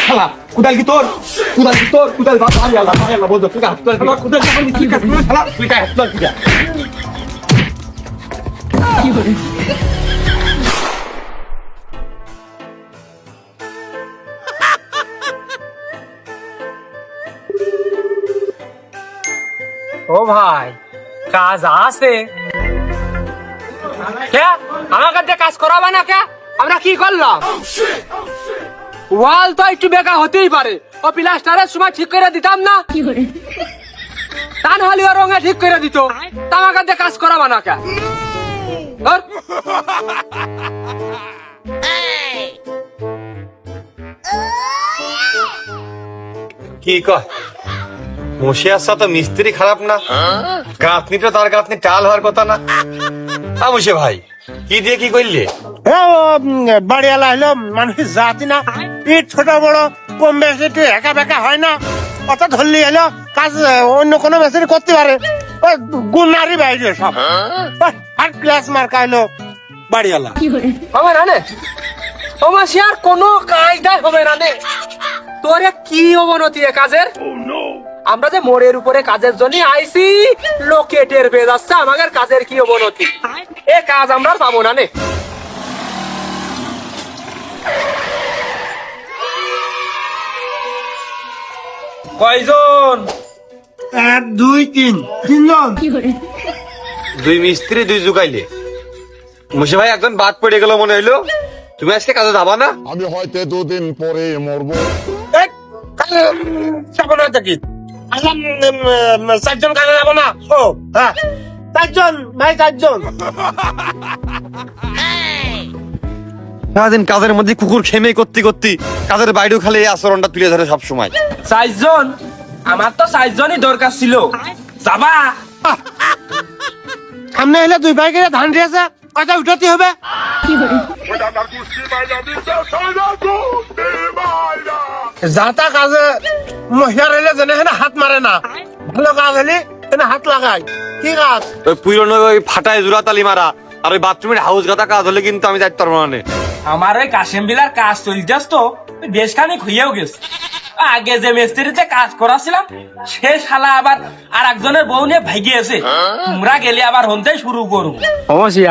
শালা কুদাল কি তোর কুদাল ভাই আল্লাহ বলতো তুই কুদাল যখন তুই কাট শালা তুই কাট তুই যা কি করে ও ভাই কাজ আছে কে আমার কাছে কাজ করাবে না কে আমরা কি করলাম ওয়াল তো একটু বেকা হতেই পারে ও প্লাস্টারের সময় ঠিক করে দিতাম না তা নাহলে ও রঙে ঠিক করে দিত তা আমার কাছে কাজ করাবে না কে ধর। কি কয় মুশিয়াসা তো মিস্ত্রি খারাপ না গাঁথনি তো তার গাঁথনি টাল হওয়ার কথা না মুশে ভাই কি দিয়ে কি করলে বাড়িওয়ালা হলো মানুষের জাতি না ইট ছোট বড় কম বেশি একটু একা বেকা হয় না অত ধরলি হলো কাজ অন্য কোনো মেশিন করতে পারে গুনারি বাইরে সব ফার্স্ট ক্লাস মার্কা হলো বাড়িওয়ালা হবে না নে তোমার সে আর কোনো কাজটাই হবে না নে তোরে কি অবনতি এ কাজের আমরা যে মোড়ের উপরে কাজের জন্য আইছি লোকে টের পেয়ে যাচ্ছে আমাদের কাজের কি অবনতি এ কাজ আমরা পাবো না নে কয়জন 1 2 3 তিনজন দুই মিস্ত্রি দুই জুগাইলে মুশে ভাই একজন বাদ পড়ে গেল মনে হইলো তুমি আজকে কাজে যাবা না আমি হয়তো 2 দিন পরে মরবো কি চারজন কাজে যাবো না ও হ্যাঁ চারজন ভাই চারজন সারাদিন কাজের মধ্যে কুকুর খেমে করতে করতে কাজের বাইরেও খালি এই আচরণটা তুলে ধরে সব সময় চারজন আমার তো চারজনই দরকার ছিল যাবা সামনে এলে দুই ভাই করে ধান দিয়েছে কথা উঠাতে হবে যাতা কাজে মহিলা রইলে যেনে হেনে হাত মারে না ভালো কাজ হলে এনে হাত লাগাই কি কাজ ওই পুরনো ওই ফাটায় জোড়া তালি মারা আর ওই বাথরুমের হাউস গাতা কাজ হলে কিন্তু আমি যাইতে পারবো না আমার ওই কাশেম বিলার কাজ চলতেছ তো বেশ খানিক হইয়াও গেছে আগে যে মিস্ত্রিতে কাজ করাছিলাম সে শালা আবার আর একজনের বউ নিয়ে ভাগিয়েছে তোমরা গেলে আবার হনতে শুরু করবো অবশ্যই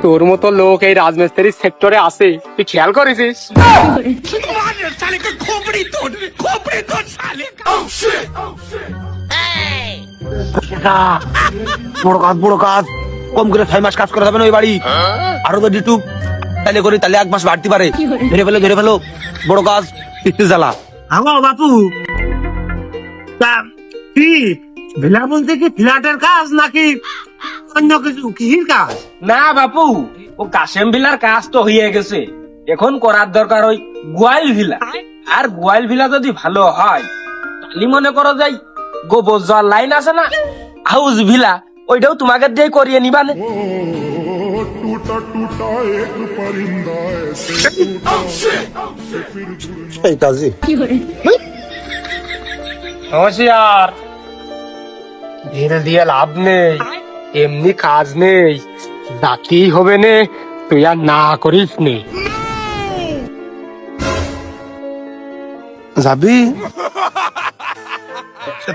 তোর মতো লোক এই রাজমিস্ত্রির সেক্টরে আছে তুই খেয়াল করেছিস বড় কাজ কম করে 6 মাস কাজ করা যাবে না ওই বাড়ি আরো যদি একটু তাহলে করে তাহলে 1 মাস বাড়তে পারে ধরে ফেলো বড় কাজ কিস্তি জ্বালা আগো বাপু তা কি ভিলা বলতে কি ফ্ল্যাটের কাজ নাকি অন্য কিছু কিসের কাজ না বাপু ও কাশেম ভিলার কাজ তো হয়ে গেছে এখন করার দরকার ওই গোয়াল ভিলা আর গোয়াল ভিলা যদি ভালো হয় তাহলে মনে করো যাই গোবর জল লাইন আছে না হাউস ভিলা ওইটাও তোমাকে দিয়ে করিয়ে নিবা না टूटा टूटा एक परिंदा ऐसे फिर এই কাজে নমস্কার ধীরে দিয়ে লাভ নেই এমনি কাজ নেই রাতেই হবে নে তুই আর না করিস নে যাবি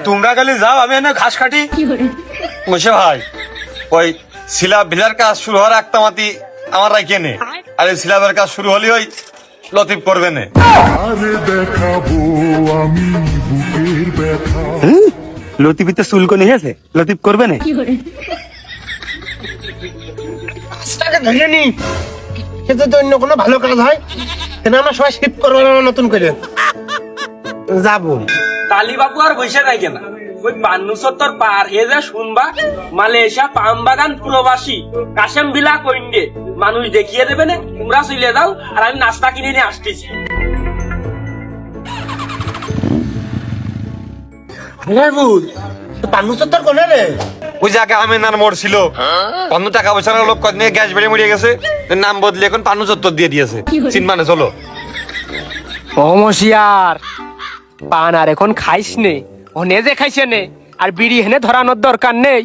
তোমরা গেলে যাও আমি এনে ঘাস কাটি মুশে ভাই ওই শিলা ভিলার কাজ শুরু হওয়ার একটা মাতি আমার রাইকে নে আর এই শিলাবের কাজ শুরু হলে ওই লতিফ করবে না আরে দেখাবো আমি বুকের ব্যথা লতিফিতে চুলকনি হয়েছে লতিফ করবে না কাজটাকে ধরে নি সেটা তো অন্য কোনো ভালো কাজ হয় সেটা আমরা সবাই শিফট করবো না নতুন করে যাবো তালি বাপু আর বসে নাই কেনা ওই ৫০ পার হয়ে যা শুনবা মালয়েশিয়া পাম বাগান প্রবাসী কাশেম বিলা কইন্ডে মানুষ দেখিয়ে দেবে না তোমরা চলে যাও আর আমি নাস্তা কিনে নিয়ে আসতেছি বুঝ ৫০ কোনে রে ওই যে আগে আমেনার মোড় ছিল ৫০ টাকা পয়সার লোক কদিন গ্যাস বেড়ে মরিয়ে গেছে নাম বদলে এখন ৫০ দিয়ে দিয়েছে চিনবানে চলো অমসিয়ার পান আর এখন খাইস নে ও নেজে খাইছে নে আর বিড়ি হেনে ধরানোর দরকার নেই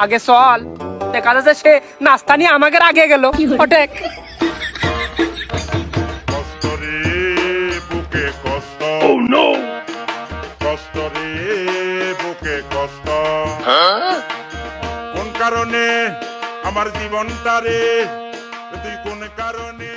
আগে চল দেখা যাচ্ছে সে নাস্তা নিয়ে আমাকে আগে গেল ওটেক বুকে কষ্ট কষ্ট রে বুকে কষ্ট কোন কারণে আমার জীবনটা রে তুই কোন কারণে